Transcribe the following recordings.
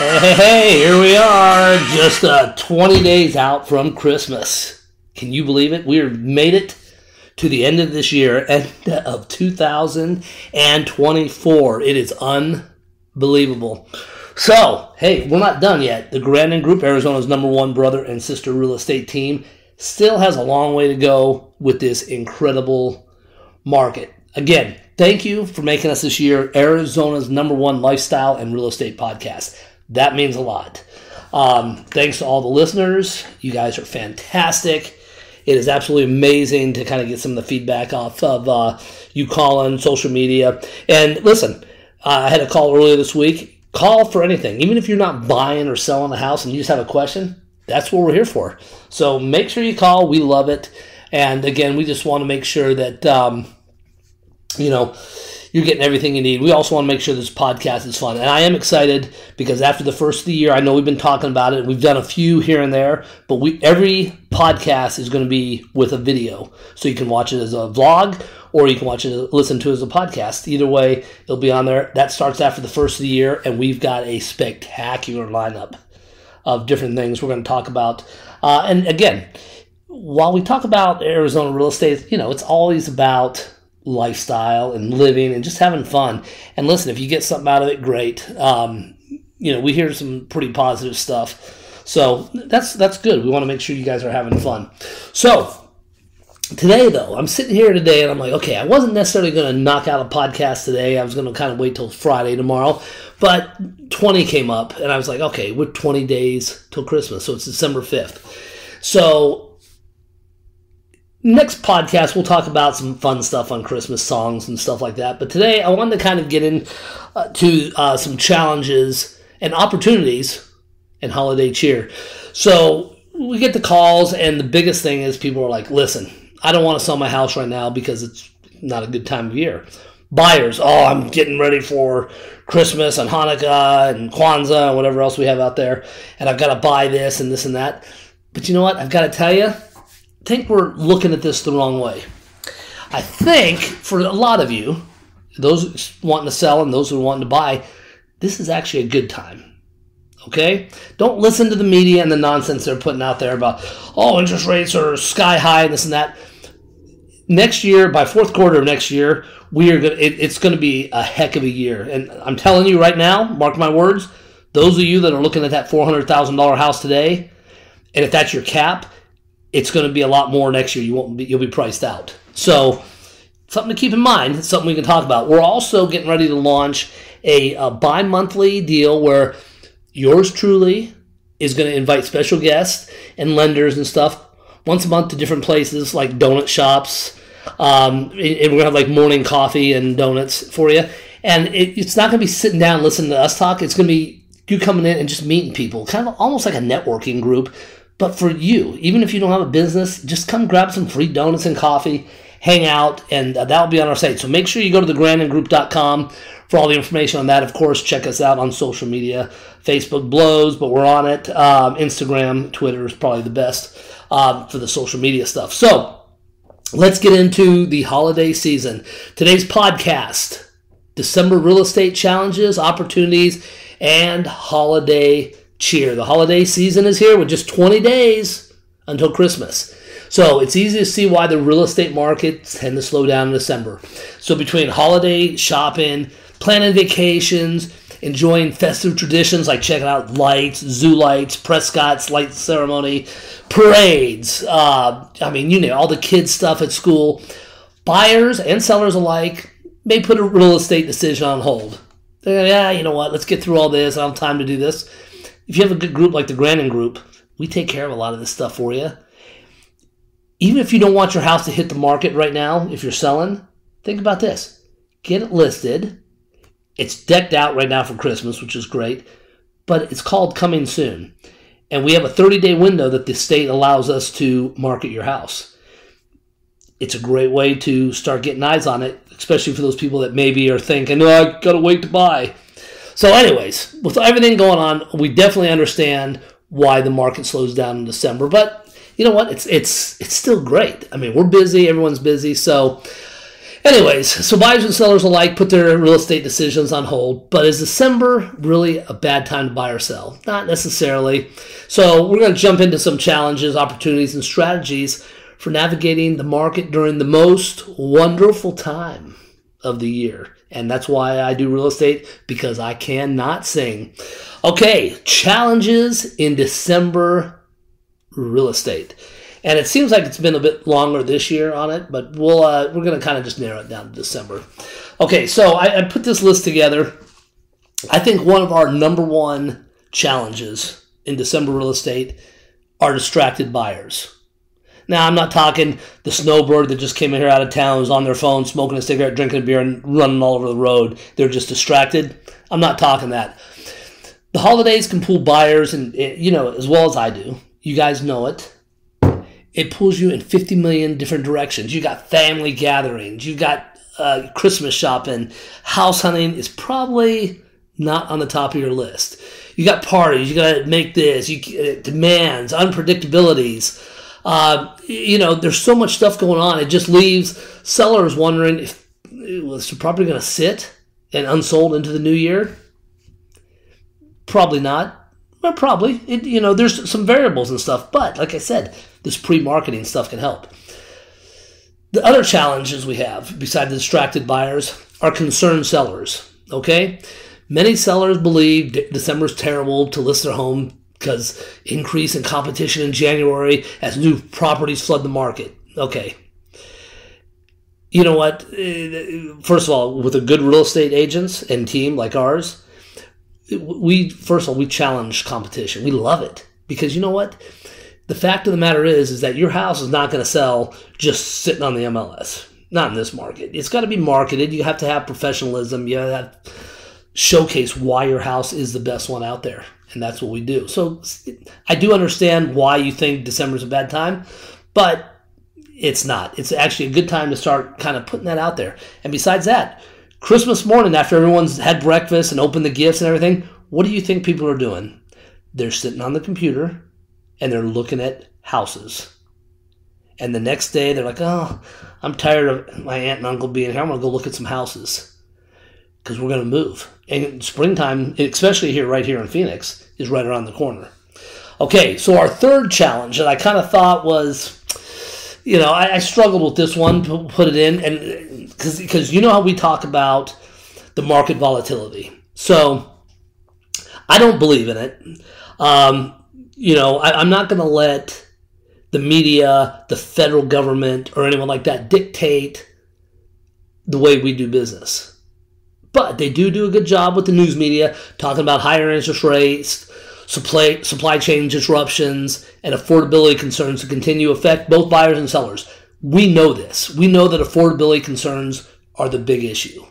Hey, here we are, just 20 days out from Christmas. Can you believe it? We made it to the end of this year, end of 2024. It is unbelievable. So, hey, we're not done yet. The Grandin Group, Arizona's #1 brother and sister real estate team, still has a long way to go with this incredible market. Again, thank you for making us this year Arizona's #1 lifestyle and real estate podcast. That means a lot. Thanks to all the listeners. You guys are fantastic. It is absolutely amazing to kind of get some of the feedback off of you calling, social media. And listen, I had a call earlier this week. Call for anything. Even if you're not buying or selling a house and you just have a question, that's what we're here for. So make sure you call. We love it. And again, we just want to make sure that, you're getting everything you need. We also want to make sure this podcast is fun. And I am excited because after the first of the year, I know we've been talking about it. We've done a few here and there, but every podcast is going to be with a video. So you can watch it as a vlog or you can listen to it as a podcast. Either way, it'll be on there. That starts after the first of the year, and we've got a spectacular lineup of different things we're going to talk about. And again, while we talk about Arizona real estate, it's always about lifestyle and living and just having fun. And listen, if you get something out of it, great. We hear some pretty positive stuff. So that's good. We want to make sure you guys are having fun. So today, though, I'm sitting here today and I'm like, okay, I wasn't necessarily going to knock out a podcast today. I was going to kind of wait till Friday tomorrow. But 20 came up and I was like, okay, we're 20 days till Christmas. So it's December 5th. So next podcast, we'll talk about some fun stuff on Christmas songs and stuff like that. But today, I wanted to kind of get into some challenges and opportunities and holiday cheer. So we get the calls, and the biggest thing is people are like, listen, I don't want to sell my house right now because it's not a good time of year. Buyers, I'm getting ready for Christmas and Hanukkah and Kwanzaa and whatever else we have out there, and I've got to buy this and this and that. But you know what? I've got to tell you, I think we're looking at this the wrong way. I think for a lot of you, those wanting to sell and those who are wanting to buy, this is actually a good time. Okay? Don't listen to the media and the nonsense they're putting out there about, interest rates are sky high and this and that. Next year, by fourth quarter of next year, it's going to be a heck of a year. And I'm telling you right now, mark my words, those of you that are looking at that $400,000 house today, and if that's your cap, it's going to be a lot more next year. You'll be priced out. So something to keep in mind. It's something we can talk about. We're also getting ready to launch a bi-monthly deal where yours truly is going to invite special guests and lenders and stuff once a month to different places like donut shops. And we're going to have like morning coffee and donuts for you. And it's not going to be sitting down listening to us talk. It's going to be you coming in and just meeting people, kind of almost like a networking group. But for you, even if you don't have a business, just come grab some free donuts and coffee, hang out, and that'll be on our site. So make sure you go to thegrandingroup.com for all the information on that. Of course, check us out on social media. Facebook blows, but we're on it. Instagram, Twitter is probably the best for the social media stuff. So let's get into the holiday season. Today's podcast, December real estate challenges, opportunities, and holiday cheer. The holiday season is here with just 20 days until Christmas. So it's easy to see why the real estate markets tend to slow down in December. So between holiday shopping, planning vacations, enjoying festive traditions like checking out lights, zoo lights, Prescott's light ceremony, parades, all the kids' stuff at school, buyers and sellers alike may put a real estate decision on hold. Yeah, you know what? Let's get through all this. I don't have time to do this. If you have a good group like the Grandin Group, we take care of a lot of this stuff for you. Even if you don't want your house to hit the market right now, if you're selling, think about this. Get it listed. It's decked out right now for Christmas, which is great, but it's called coming soon. And we have a 30-day window that the state allows us to market your house. It's a great way to start getting eyes on it, especially for those people that maybe are thinking, I got to wait to buy. So anyways, with everything going on, we definitely understand why the market slows down in December. But you know what? It's still great. I mean, we're busy. Everyone's busy. So Anyways, so buyers and sellers alike put their real estate decisions on hold. But is December really a bad time to buy or sell? Not necessarily. So we're going to jump into some challenges, opportunities, and strategies for navigating the market during the most wonderful time of the year. And that's why I do real estate, because I cannot sing. Okay, challenges in December real estate. And it seems like it's been a bit longer this year on it, but we're going to kind of just narrow it down to December. Okay, so I put this list together. I think one of our number one challenges in December real estate are distracted buyers. Now, I'm not talking the snowbird that just came in here out of town, was on their phone, smoking a cigarette, drinking a beer, and running all over the road. They're just distracted. I'm not talking that. The holidays can pull buyers, and as well as I do. You guys know it. It pulls you in 50 million different directions. You got family gatherings. You got Christmas shopping. House hunting is probably not on the top of your list. You got parties. You got to make this. Demands, unpredictabilities. There's so much stuff going on. It just leaves sellers wondering if was the property going to sit and unsold into the new year. Probably not. Well, probably. There's some variables and stuff. But like I said, this pre-marketing stuff can help. The other challenges we have, besides the distracted buyers, are concerned sellers. Okay? Many sellers believe December's terrible to list their home because increase in competition in January as new properties flood the market. Okay. You know what? First of all, with a good real estate agents and team like ours, we challenge competition. We love it because you know what? The fact of the matter is that your house is not going to sell just sitting on the MLS. Not in this market. It's got to be marketed. You have to have professionalism. You have to showcase why your house is the best one out there. And that's what we do. So I do understand why you think December is a bad time, but it's not. It's actually a good time to start kind of putting that out there. And besides that, Christmas morning after everyone's had breakfast and opened the gifts and everything, what do you think people are doing? They're sitting on the computer and they're looking at houses. And the next day they're like, oh, I'm tired of my aunt and uncle being here. I'm going to go look at some houses because we're going to move. And springtime, especially right here in Phoenix, is right around the corner. Okay, so our third challenge that I kind of thought was, I struggled with this one to put it in, and because you know how we talk about the market volatility. So I don't believe in it. I'm not going to let the media, the federal government, or anyone like that dictate the way we do business. But they do a good job with the news media talking about higher interest rates, supply chain disruptions, and affordability concerns to continue to affect both buyers and sellers. We know this. We know that affordability concerns are the big issue.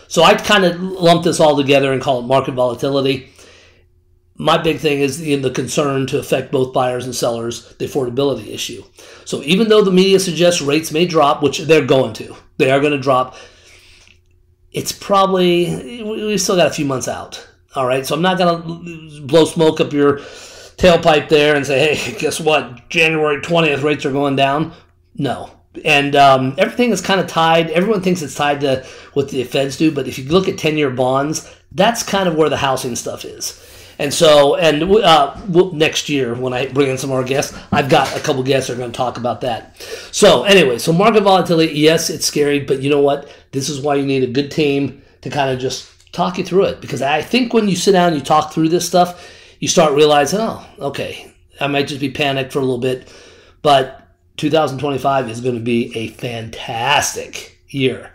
So I kind of lump this all together and call it market volatility. My big thing is the concern to affect both buyers and sellers, the affordability issue. So even though the media suggests rates may drop, which they're going to, they are going to drop, it's probably, we've still got a few months out. All right, so I'm not going to blow smoke up your tailpipe there and say, hey, guess what? January 20th rates are going down. No. And everything is kind of tied. Everyone thinks it's tied to what the feds do, but if you look at 10-year bonds, that's kind of where the housing stuff is. And so, next year when I bring in some more guests, I've got a couple guests that are going to talk about that. So anyway, so market volatility, yes, it's scary, but you know what? This is why you need a good team to kind of just talk you through it. Because I think when you sit down and you talk through this stuff, you start realizing, oh, okay, I might just be panicked for a little bit, but 2025 is going to be a fantastic year.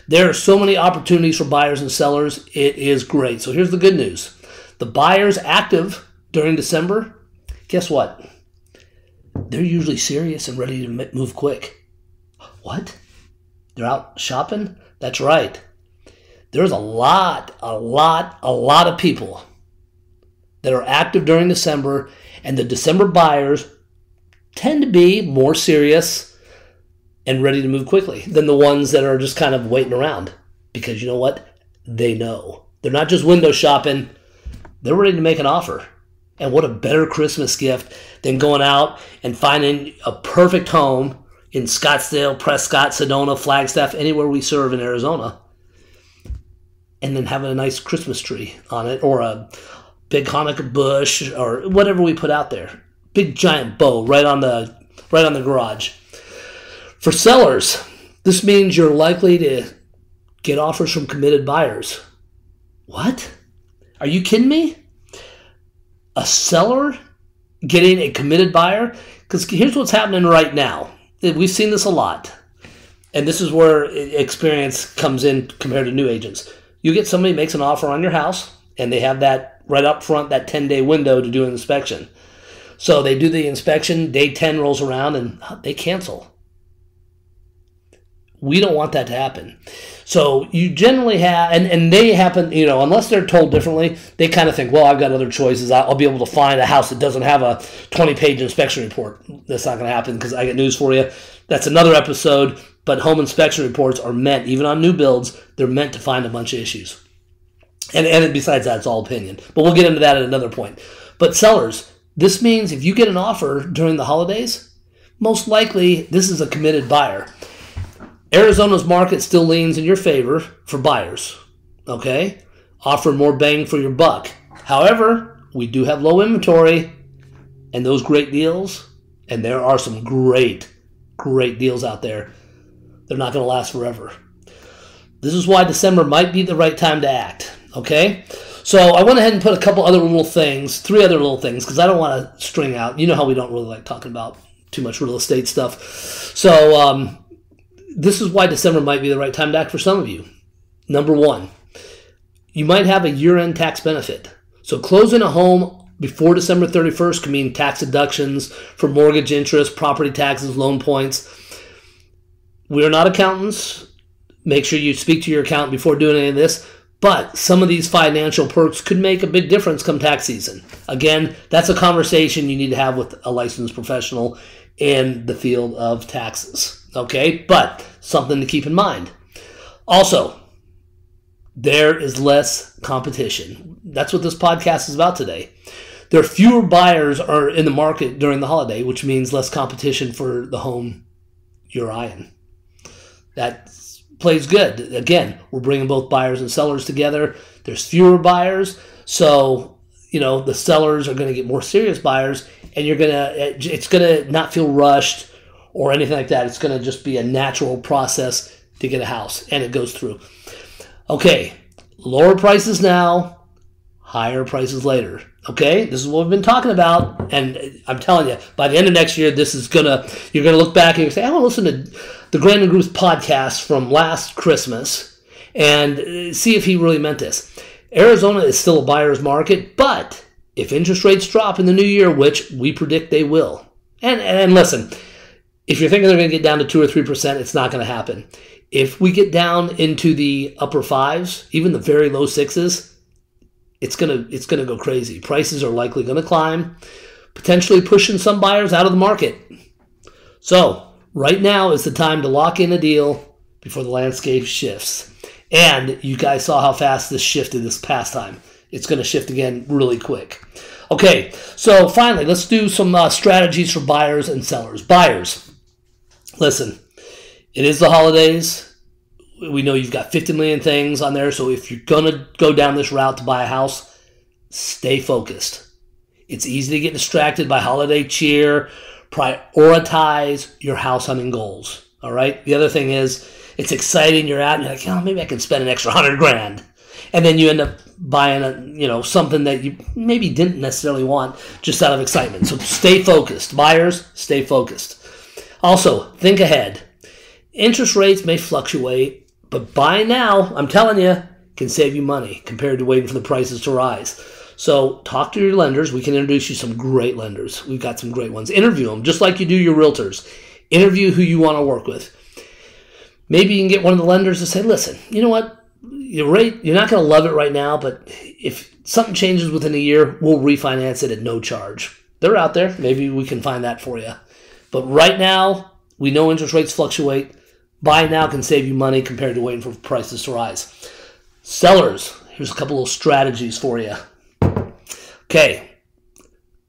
There are so many opportunities for buyers and sellers. It is great. So here's the good news. The buyers active during December, guess what? They're usually serious and ready to move quick. What? They're out shopping? That's right. There's a lot of people that are active during December, and the December buyers tend to be more serious and ready to move quickly than the ones that are just kind of waiting around. Because you know what? They know. They're not just window shopping. They're ready to make an offer. And what a better Christmas gift than going out and finding a perfect home in Scottsdale, Prescott, Sedona, Flagstaff, anywhere we serve in Arizona, and then having a nice Christmas tree on it, or a big Hanukkah bush, or whatever we put out there. Big giant bow right on the garage. For sellers, this means you're likely to get offers from committed buyers. What? Are you kidding me? A seller getting a committed buyer? Because here's what's happening right now. We've seen this a lot. And this is where experience comes in compared to new agents. You get somebody makes an offer on your house, and they have that right up front, that 10-day window to do an inspection. So they do the inspection, day 10 rolls around, and they cancel. We don't want that to happen. So you generally have, and they happen, unless they're told differently, they kind of think, well, I've got other choices. I'll be able to find a house that doesn't have a 20-page inspection report. That's not going to happen, because I got news for you. That's another episode, but home inspection reports are meant, even on new builds, they're meant to find a bunch of issues. And besides that, it's all opinion. But we'll get into that at another point. But sellers, this means if you get an offer during the holidays, most likely this is a committed buyer. Arizona's market still leans in your favor for buyers, okay? Offer more bang for your buck. However, we do have low inventory and those great deals, and there are some great deals out there. They're not going to last forever. This is why December might be the right time to act, okay? So I went ahead and put a couple other little things, 3 other little things, because I don't want to string out. You know how we don't really like talking about too much real estate stuff. So, this is why December might be the right time to act for some of you. Number 1, you might have a year-end tax benefit. So closing a home before December 31st can mean tax deductions for mortgage interest, property taxes, loan points. We are not accountants. Make sure you speak to your accountant before doing any of this. But some of these financial perks could make a big difference come tax season. Again, that's a conversation you need to have with a licensed professional in the field of taxes. Okay, but something to keep in mind. Also, there is less competition. That's what this podcast is about today. There are fewer buyers are in the market during the holiday, which means less competition for the home you're eyeing. That plays good. Again, we're bringing both buyers and sellers together. There's fewer buyers, so the sellers are going to get more serious buyers, and it's going to not feel rushed or anything like that. It's going to just be a natural process to get a house, and it goes through. Okay, lower prices now, higher prices later. Okay, this is what we've been talking about, and I'm telling you, by the end of next year, you're gonna look back and you say, I want to listen to the Grand and Ruth podcast from last Christmas and see if he really meant this. Arizona is still a buyer's market, but if interest rates drop in the new year, which we predict they will, and listen, if you're thinking they're going to get down to 2 or 3%, it's not going to happen. If we get down into the upper 5s, even the very low 6s, it's going to go crazy. Prices are likely going to climb, potentially pushing some buyers out of the market. So right now is the time to lock in a deal before the landscape shifts. And you guys saw how fast this shifted this past time. It's going to shift again really quick. Okay, so finally, let's do some strategies for buyers and sellers. Buyers. Listen, it is the holidays. We know you've got 50 million things on there, so if you're going to go down this route to buy a house, stay focused. It's easy to get distracted by holiday cheer. Prioritize your house hunting goals, all right? The other thing is, it's exciting. You're out and you're like, maybe I can spend an extra $100,000. And then you end up buying something that you maybe didn't necessarily want just out of excitement. So stay focused. Buyers, stay focused. Also, think ahead. Interest rates may fluctuate, but buying now, I'm telling you, can save you money compared to waiting for the prices to rise. So talk to your lenders. We can introduce you some great lenders. We've got some great ones. Interview them, just like you do your realtors. Interview who you want to work with. Maybe you can get one of the lenders to say, listen, you know what? Your rate, you're not going to love it right now, but if something changes within a year, we'll refinance it at no charge. They're out there. Maybe we can find that for you. But right now, we know interest rates fluctuate. Buy now can save you money compared to waiting for prices to rise. Sellers, here's a couple of strategies for you. Okay,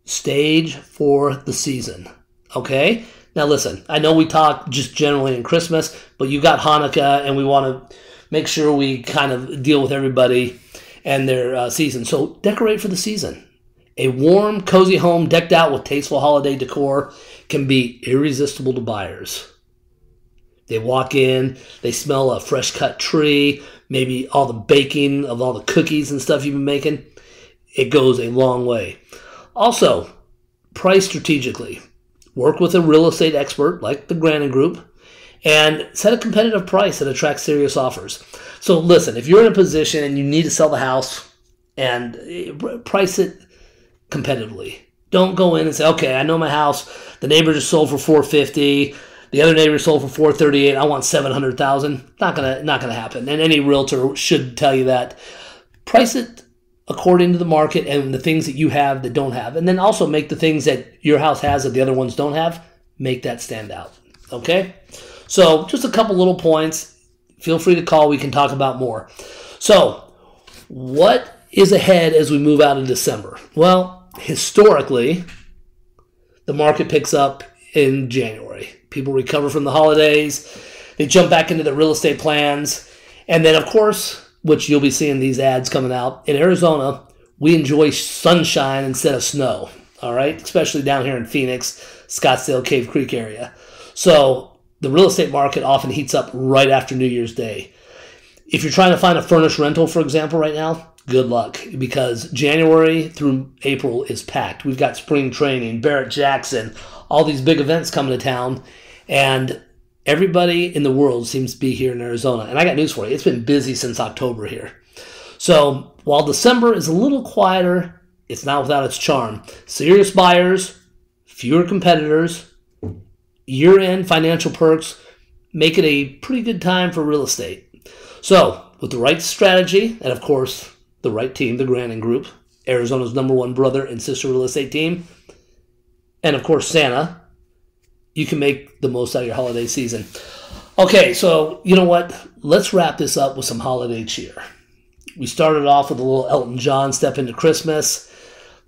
stage for the season. Okay, Now listen, I know we talk just generally in Christmas, but you got Hanukkah, and we want to make sure we kind of deal with everybody and their season. So decorate for the season. A warm, cozy home decked out with tasteful holiday decor can be irresistible to buyers. They walk in, they smell a fresh cut tree, maybe all the baking of all the cookies and stuff you've been making. It goes a long way. Also, price strategically. Work with a real estate expert like the Grannon Group and set a competitive price that attracts serious offers. So listen, if you're in a position and you need to sell the house, and price it competitively. Don't go in and say, okay, I know my house, the neighbor just sold for $450, the other neighbor sold for $438, I want $700,000. Not gonna happen. And any realtor should tell you that. Price it according to the market and the things that you have that don't have. And then also make the things that your house has that the other ones don't have, make that stand out. Okay? So just a couple little points. Feel free to call. We can talk about more. So what is ahead as we move out in December? Well, historically, the market picks up in January. People recover from the holidays. They jump back into their real estate plans. And then, of course, which you'll be seeing these ads coming out, in Arizona, we enjoy sunshine instead of snow, all right? Especially down here in Phoenix, Scottsdale, Cave Creek area. So the real estate market often heats up right after New Year's Day. If you're trying to find a furnished rental, for example, right now, good luck, because January through April is packed. We've got spring training, Barrett-Jackson, all these big events coming to town, and everybody in the world seems to be here in Arizona. And I got news for you. It's been busy since October here. So while December is a little quieter, it's not without its charm. Serious buyers, fewer competitors, year-end financial perks make it a pretty good time for real estate. So with the right strategy and, of course, the right team, the Grannon Group, Arizona's #1 brother and sister real estate team, and, of course, Santa, you can make the most out of your holiday season. Okay, so you know what? Let's wrap this up with some holiday cheer. We started off with a little Elton John step into Christmas.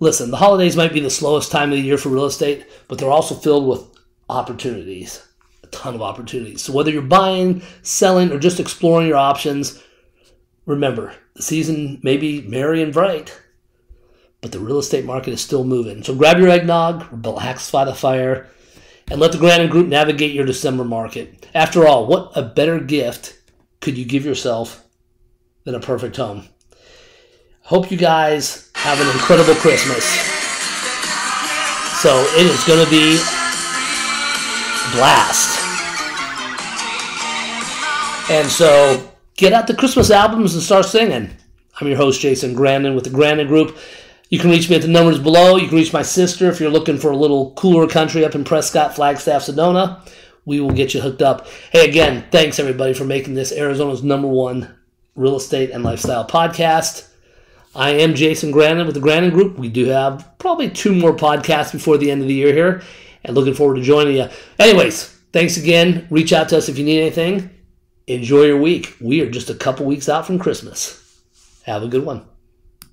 Listen, the holidays might be the slowest time of the year for real estate, but they're also filled with opportunities, a ton of opportunities. So whether you're buying, selling, or just exploring your options, remember, the season may be merry and bright, but the real estate market is still moving. So grab your eggnog, relax by the fire, and let the Grannon Group navigate your December market. After all, what a better gift could you give yourself than a perfect home? Hope you guys have an incredible Christmas. So it is going to be a blast. And so get out the Christmas albums and start singing. I'm your host, Jason Grandin with the Grannon Group. You can reach me at the numbers below. You can reach my sister if you're looking for a little cooler country up in Prescott, Flagstaff, Sedona. We will get you hooked up. Hey, again, thanks everybody for making this Arizona's #1 real estate and lifestyle podcast. I am Jason Grandin with the Grannon Group. We do have probably 2 more podcasts before the end of the year here, and looking forward to joining you. Anyways, thanks again. Reach out to us if you need anything. Enjoy your week. We are just a couple weeks out from Christmas. Have a good one.